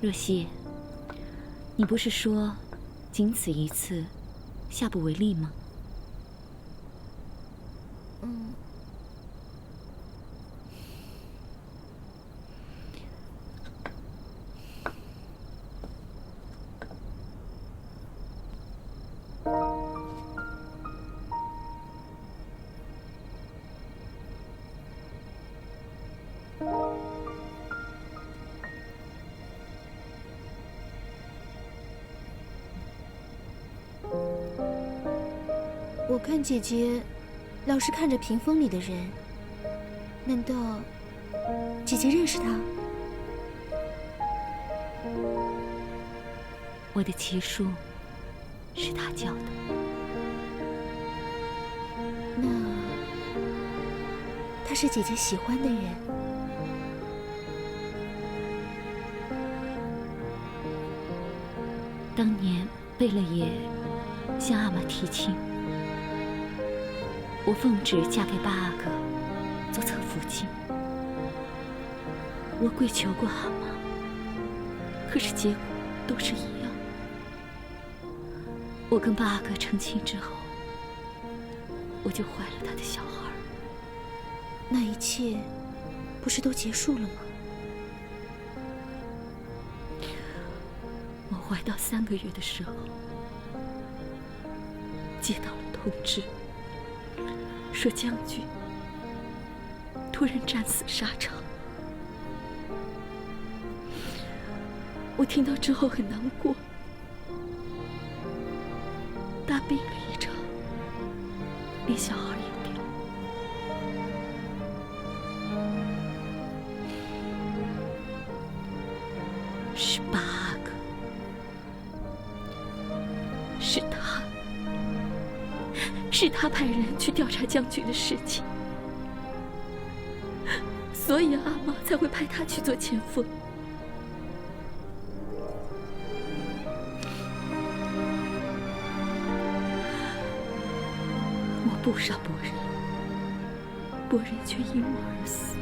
若曦，你不是说仅此一次，下不为例吗？我看姐姐老是看着屏风里的人，难道姐姐认识他？我的奇术是他教的。那他是姐姐喜欢的人？当年贝勒爷向阿玛提亲，我奉旨嫁给巴阿哥做侧福晋。我跪求过阿玛，可是结果都是一样。我跟巴阿哥成亲之后，我就怀了他的小孩。那一切不是都结束了吗？我怀到3个月的时候，接到了通知，说将军突然战死沙场。我听到之后很难过，大病了一场，连小孩也掉。是巴阿哥，是他派人去调查将军的事情，所以阿玛才会派他去做前锋。我不杀伯仁，伯仁却因我而死。